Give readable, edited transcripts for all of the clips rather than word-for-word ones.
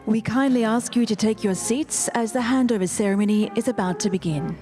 We kindly ask you to take your seats as the handover ceremony is about to begin.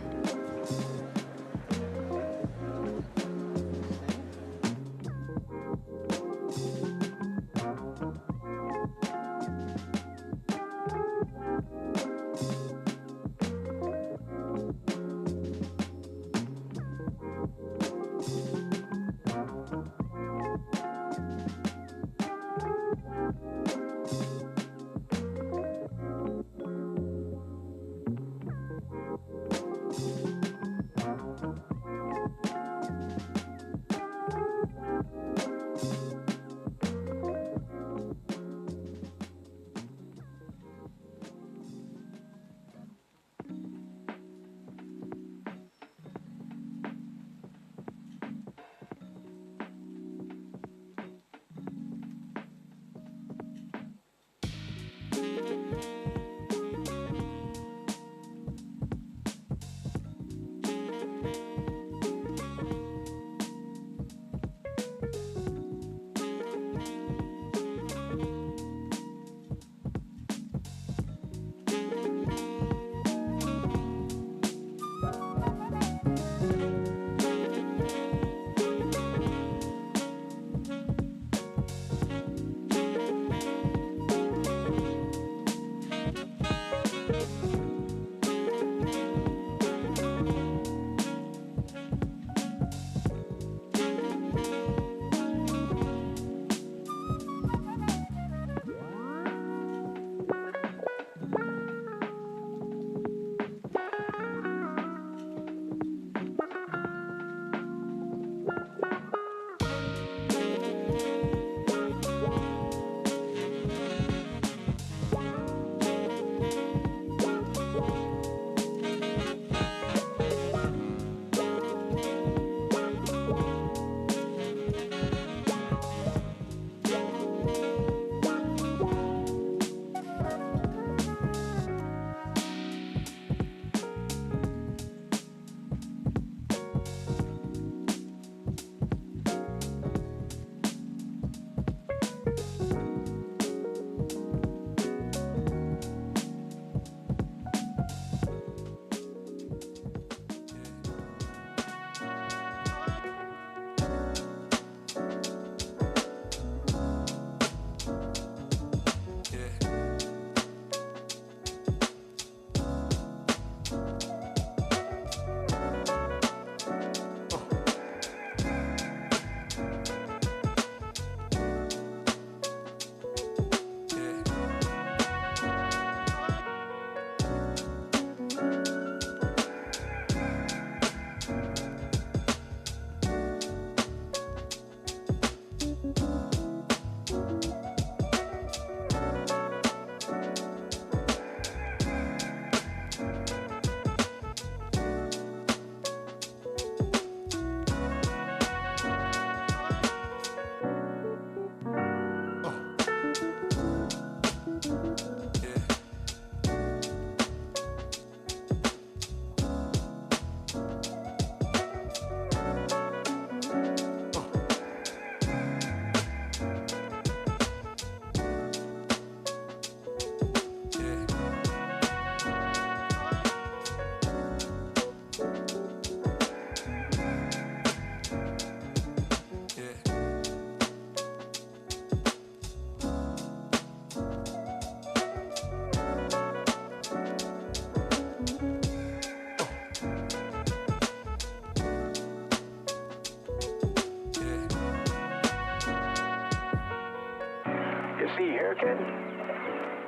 hear, kid?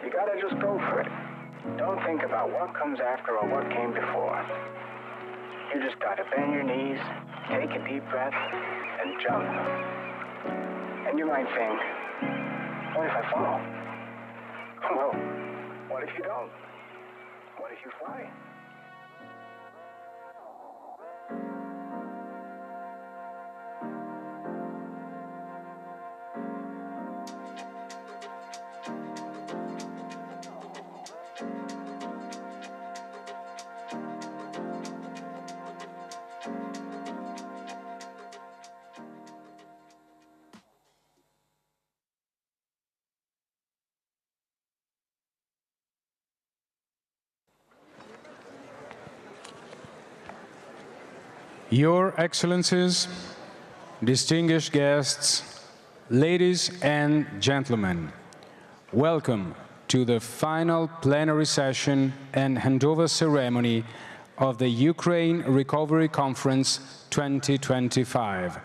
You gotta just go for it. Don't think about what comes after or what came before. You just gotta bend your knees, take a deep breath, and jump. And you might think, what if I fall? Well, what if you don't? What if you fly? Your Excellencies, distinguished guests, ladies and gentlemen, welcome to the final plenary session and handover ceremony of the Ukraine Recovery Conference 2025.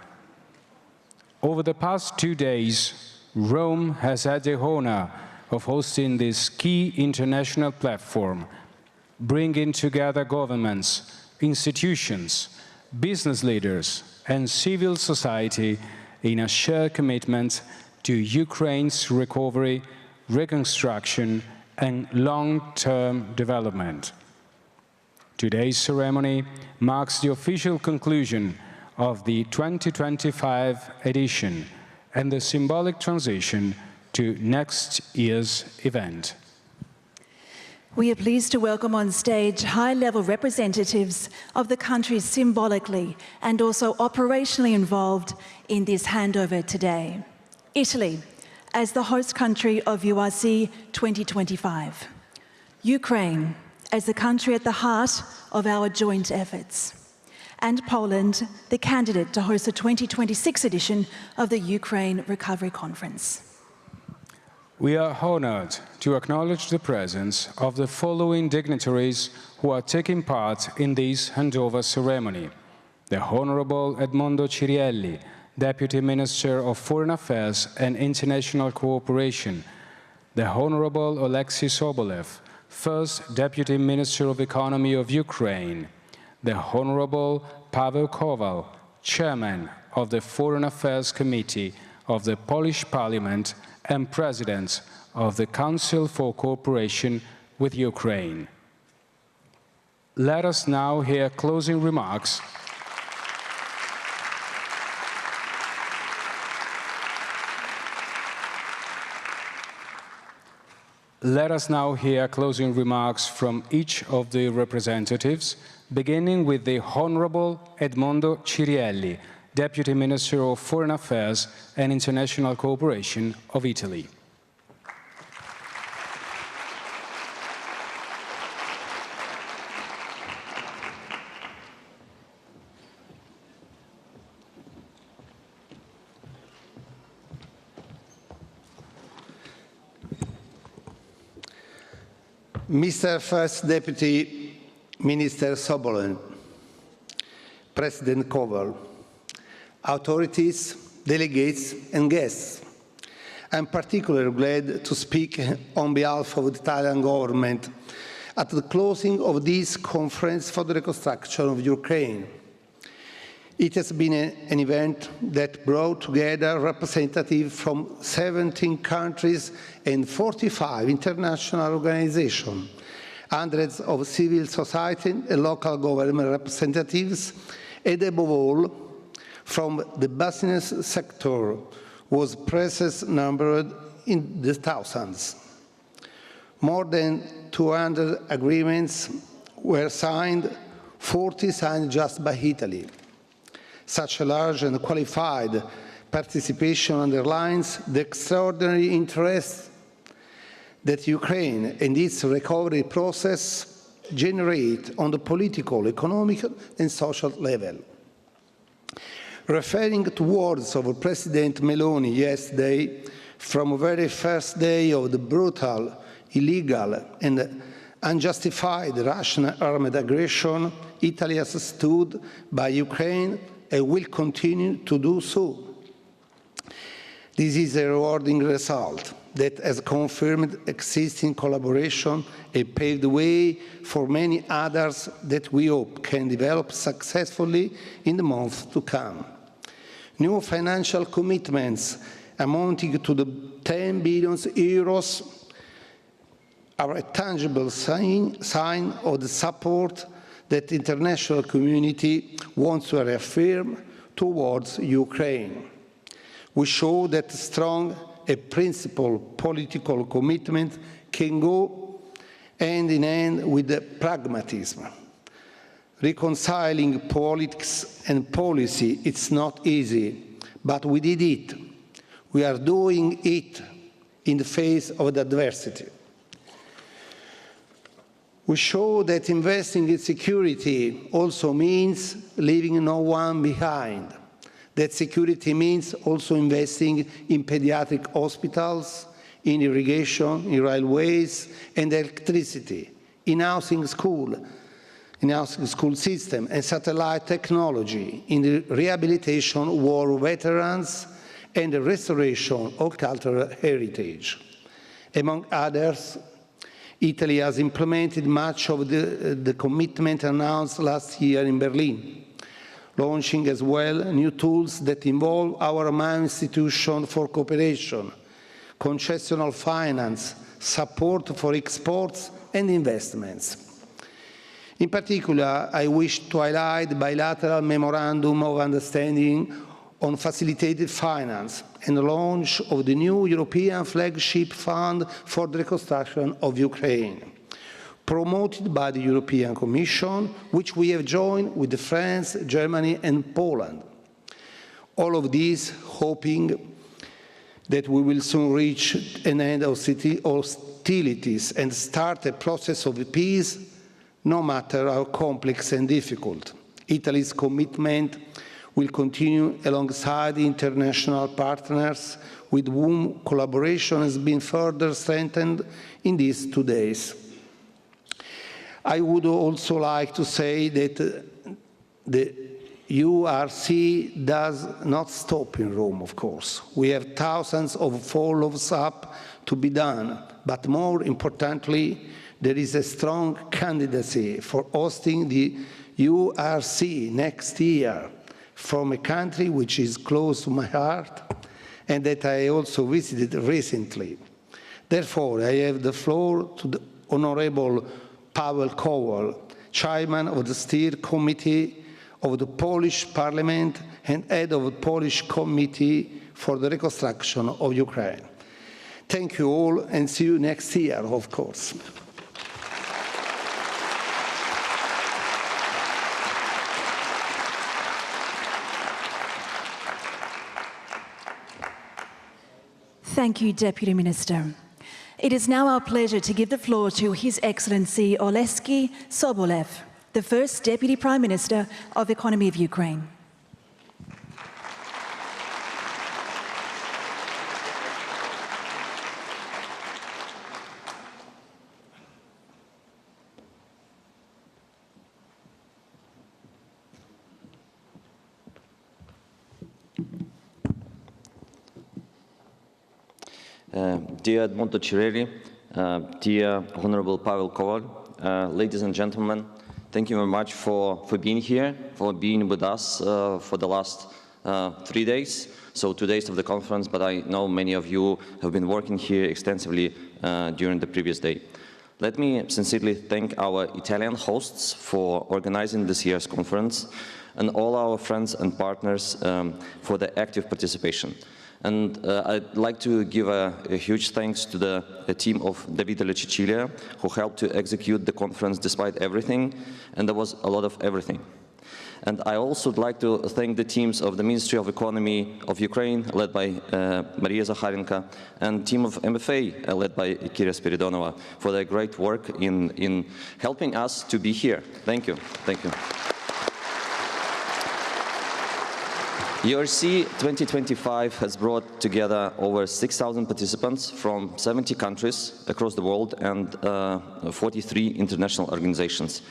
Over the past 2 days, Rome has had the honor of hosting this key international platform, bringing together governments, institutions, business leaders and civil society in a shared commitment to Ukraine's recovery, reconstruction and long-term development. Today's ceremony marks the official conclusion of the 2025 edition and the symbolic transition to next year's event. We are pleased to welcome on stage high-level representatives of the countries symbolically and also operationally involved in this handover today. Italy, as the host country of URC 2025. Ukraine, as the country at the heart of our joint efforts. And Poland, the candidate to host the 2026 edition of the Ukraine Recovery Conference. We are honored to acknowledge the presence of the following dignitaries who are taking part in this handover ceremony. The Honorable Edmondo Cirielli, Deputy Minister of Foreign Affairs and International Cooperation. The Honorable Oleksiy Sobolev, First Deputy Minister of Economy of Ukraine. The Honorable Paweł Kowal, Chairman of the Foreign Affairs Committee of the Polish Parliament and President of the Council for Cooperation with Ukraine. Let us now hear closing remarks from each of the representatives, beginning with the Honorable Edmondo Cirielli, Deputy Minister of Foreign Affairs and International Cooperation of Italy. Mr. First Deputy Minister Sobolev, President Kowal, authorities, delegates and guests, I'm particularly glad to speak on behalf of the Italian government at the closing of this conference for the reconstruction of Ukraine. It has been an event that brought together representatives from 17 countries and 45 international organizations, hundreds of civil society and local government representatives, and above all, from the business sector, whose presence numbered in the thousands. More than 200 agreements were signed, 40 signed just by Italy. Such a large and qualified participation underlines the extraordinary interest that Ukraine and its recovery process generate on the political, economic and social level. Referring to words of President Meloni yesterday, from the very first day of the brutal, illegal and unjustified Russian armed aggression, Italy has stood by Ukraine and will continue to do so. This is a rewarding result that has confirmed existing collaboration and paved the way for many others that we hope can develop successfully in the months to come. New financial commitments amounting to the 10 billion euros are a tangible sign of the support that the international community wants to reaffirm towards Ukraine. We show that strong and principled political commitment can go hand in hand with the pragmatism. Reconciling politics and policy, it's not easy, but we did it. We are doing it in the face of the adversity. We show that investing in security also means leaving no one behind. That security means also investing in pediatric hospitals, in irrigation, in railways, and electricity, in housing school system, and satellite technology, in the rehabilitation of war veterans, and the restoration of cultural heritage. Among others, Italy has implemented much of the commitment announced last year in Berlin, launching as well new tools that involve our main institution for cooperation, concessional finance, support for exports and investments. In particular, I wish to highlight the bilateral memorandum of understanding on facilitated finance and the launch of the new European flagship fund for the reconstruction of Ukraine, promoted by the European Commission, which we have joined with France, Germany, and Poland. All of this hoping that we will soon reach an end of hostilities and start a process of peace, no matter how complex and difficult. Italy's commitment will continue alongside international partners with whom collaboration has been further strengthened in these 2 days. I would also like to say that the URC does not stop in Rome, of course. We have thousands of follow-ups up to be done, but more importantly, there is a strong candidacy for hosting the URC next year from a country which is close to my heart and that I also visited recently. Therefore, I have the floor to the Honorable Paweł Kowal, Chairman of the Steering Committee of the Polish Parliament and head of the Polish Committee for the Reconstruction of Ukraine. Thank you all and see you next year, of course. Thank you, Deputy Minister. It is now our pleasure to give the floor to His Excellency Oleksiy Sobolev, the first Deputy Prime Minister of the Economy of Ukraine. Dear Edmondo Cirelli, dear Honorable Paweł Kowal, ladies and gentlemen, thank you very much for being here, for being with us for the last 3 days, so 2 days of the conference, but I know many of you have been working here extensively during the previous day. Let me sincerely thank our Italian hosts for organizing this year's conference and all our friends and partners for the active participation. And I'd like to give a huge thanks to the team of Davide Le Cecilia, who helped to execute the conference despite everything, and there was a lot of everything. And I also would like to thank the teams of the Ministry of Economy of Ukraine, led by Maria Zakharenko, and team of MFA, led by Kira Spiridonova, for their great work in helping us to be here. Thank you. Thank you. URC 2025 has brought together over 6,000 participants from 70 countries across the world and 43 international organizations,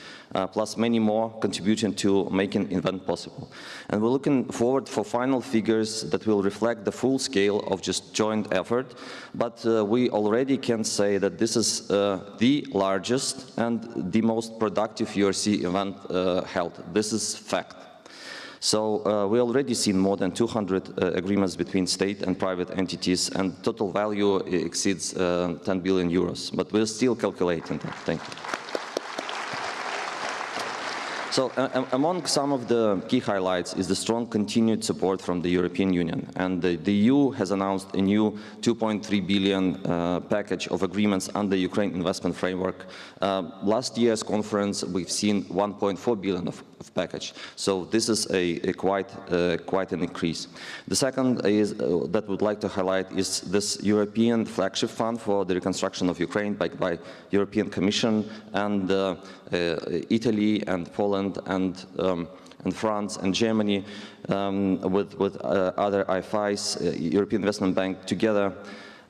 plus many more contributing to making the event possible. And we're looking forward for final figures that will reflect the full scale of just joint effort, but we already can say that this is the largest and the most productive URC event held. This is fact. So we already seen more than 200 agreements between state and private entities, and total value exceeds 10 billion euros. But we're still calculating that. Thank you. So among some of the key highlights is the strong continued support from the European Union. And the EU has announced a new 2.3 billion package of agreements under the Ukraine investment framework. Last year's conference, we've seen 1.4 billion of package. So this is quite an increase. The second is that we'd like to highlight is this European flagship fund for the reconstruction of Ukraine by European Commission and Italy and Poland and France and Germany with other IFIs, European Investment Bank together,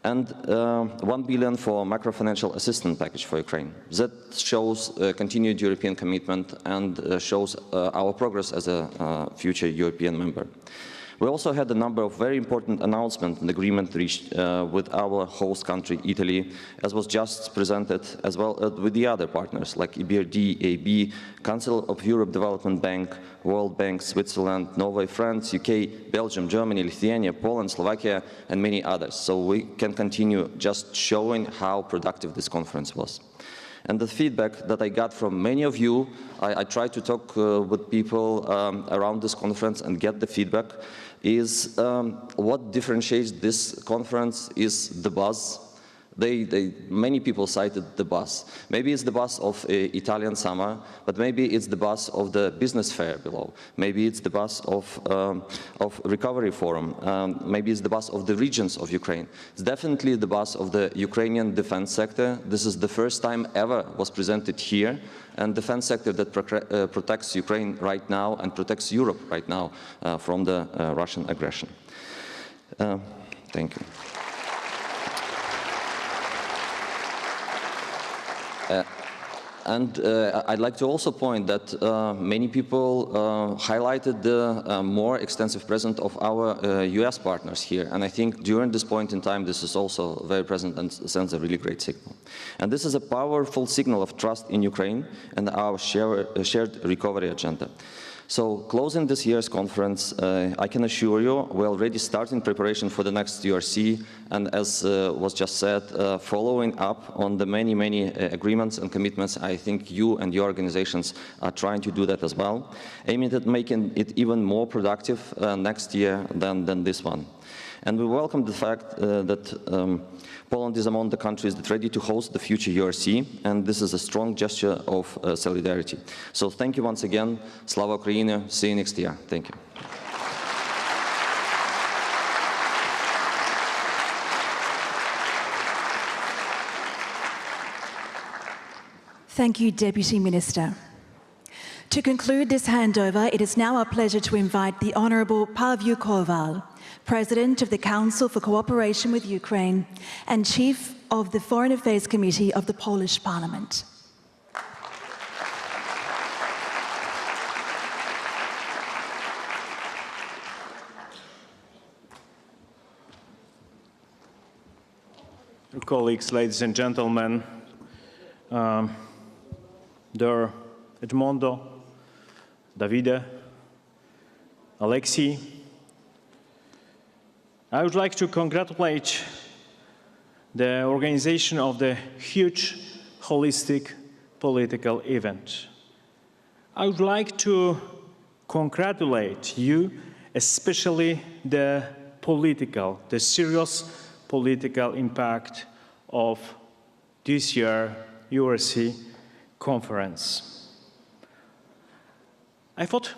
and 1 billion for macro-financial assistance package for Ukraine. That shows continued European commitment and shows our progress as a future European member. We also had a number of very important announcements and agreements reached with our host country, Italy, as was just presented, as well with the other partners like EBRD, AB, Council of Europe Development Bank, World Bank, Switzerland, Norway, France, UK, Belgium, Germany, Lithuania, Poland, Slovakia, and many others. So we can continue just showing how productive this conference was. And the feedback that I got from many of you, I tried to talk with people around this conference and get the feedback, is what differentiates this conference is the buzz. Many people cited the buzz. Maybe it's the buzz of Italian summer, but maybe it's the buzz of the business fair below. Maybe it's the buzz of Recovery Forum. Maybe it's the buzz of the regions of Ukraine. It's definitely the buzz of the Ukrainian defense sector. This is the first time ever was presented here, and defense sector that protects Ukraine right now and protects Europe right now from the Russian aggression. Thank you. I'd like to also point that many people highlighted the more extensive presence of our US partners here. And I think during this point in time, this is also very present and sends a really great signal. And this is a powerful signal of trust in Ukraine and our shared recovery agenda. So closing this year's conference, I can assure you we're already starting preparation for the next URC, and as was just said, following up on the many agreements and commitments. I think you and your organizations are trying to do that as well, aiming at making it even more productive next year than this one. And we welcome the fact that Poland is among the countries that are ready to host the future URC, and this is a strong gesture of solidarity. So thank you once again. Slava Ukraini. See you next year. Thank you. Thank you, Deputy Minister. To conclude this handover, it is now our pleasure to invite the Honourable Paweł Kowal, President of the Council for Cooperation with Ukraine and Chief of the Foreign Affairs Committee of the Polish Parliament. Colleagues, ladies and gentlemen, dear Edmondo, Davide, Alexei, I would like to congratulate the organization of the huge holistic political event. I would like to congratulate you, especially the serious political impact of this year's URC conference. I thought,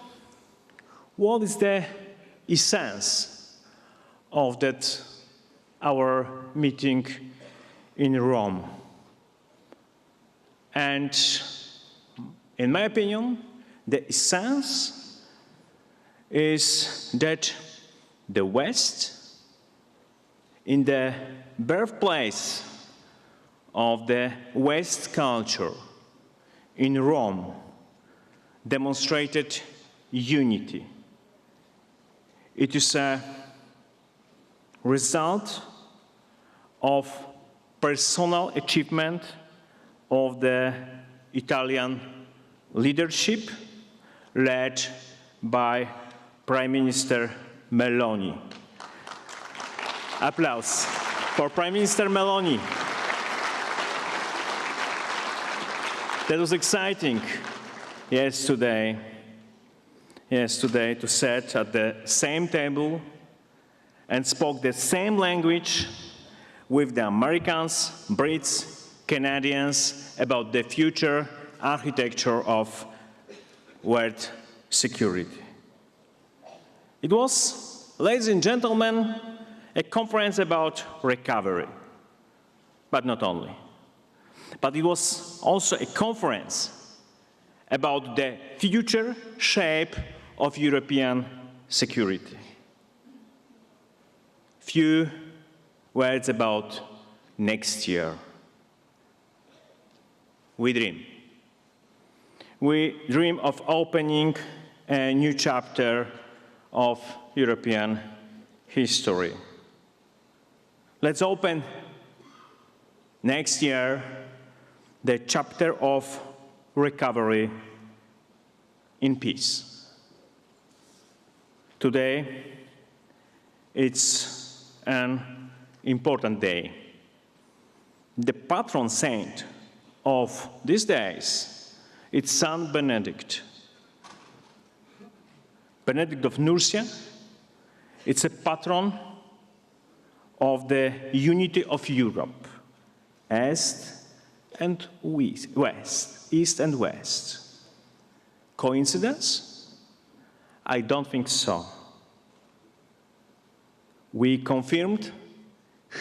what is the essence of our meeting in Rome? And in my opinion, the essence is that the West, in the birthplace of the West culture, in Rome, demonstrated unity. It is a result of personal achievement of the Italian leadership led by Prime Minister Meloni. Applause for Prime Minister Meloni. That was exciting, today to sit at the same table and spoke the same language with the Americans, Brits, Canadians about the future architecture of world security. It was, ladies and gentlemen, a conference about recovery, but not only. But it was also a conference about the future shape of European security. Few words about next year. We dream. We dream of opening a new chapter of European history. Let's open next year the chapter of recovery in peace. Today, it's an important day. The patron saint of these days is Saint Benedict. Benedict of Nursia, it's a patron of the unity of Europe, East and West, East and West. Coincidence? I don't think so. We confirmed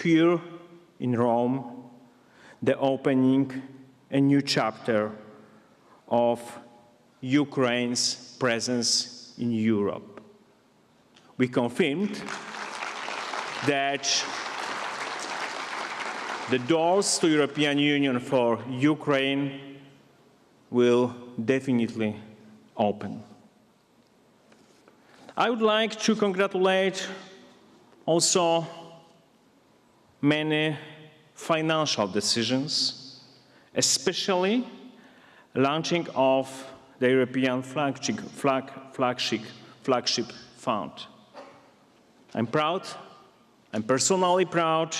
here in Rome the opening a new chapter of Ukraine's presence in Europe. We confirmed that the doors to European Union for Ukraine will definitely open. I would like to congratulate also many financial decisions, especially launching of the European flagship fund. I'm proud, I'm personally proud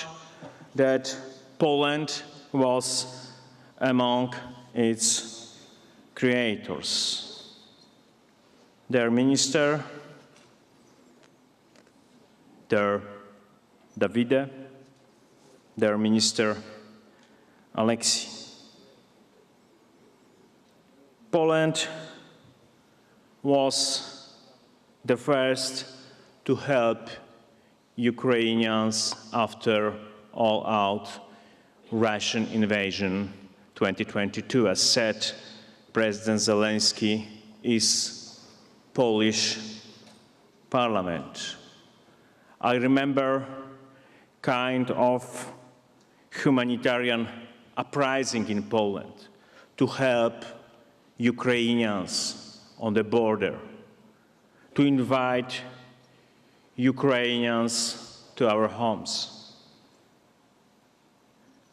that Poland was among its creators. Their minister, their Davide, their minister Alexei. Poland was the first to help Ukrainians after all-out Russian invasion 2022. As said, President Zelensky is Polish parliament. I remember kind of humanitarian uprising in Poland to help Ukrainians on the border, to invite Ukrainians to our homes,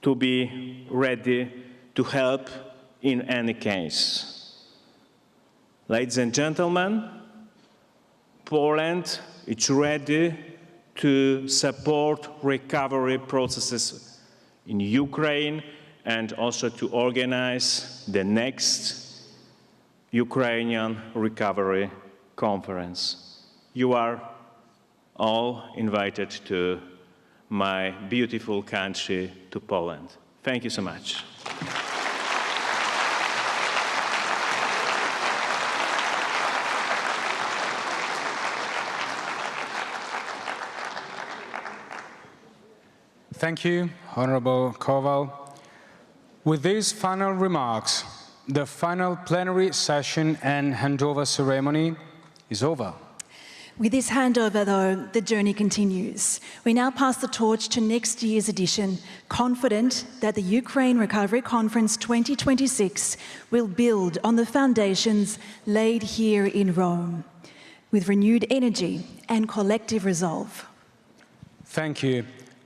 to be ready to help in any case. Ladies and gentlemen, Poland is ready to support recovery processes in Ukraine and also to organize the next Ukrainian Recovery Conference. You are all invited to my beautiful country, to Poland. Thank you so much. Thank you, Honorable Kowal. With these final remarks, the final plenary session and handover ceremony is over. With this handover, though, the journey continues. We now pass the torch to next year's edition, confident that the Ukraine Recovery Conference 2026 will build on the foundations laid here in Rome, with renewed energy and collective resolve. Thank you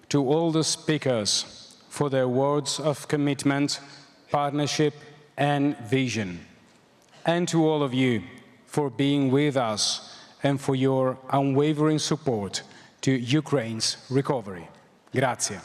to all the speakers for their words of commitment, partnership, and vision, and to all of you for being with us and for your unwavering support to Ukraine's recovery. Grazie.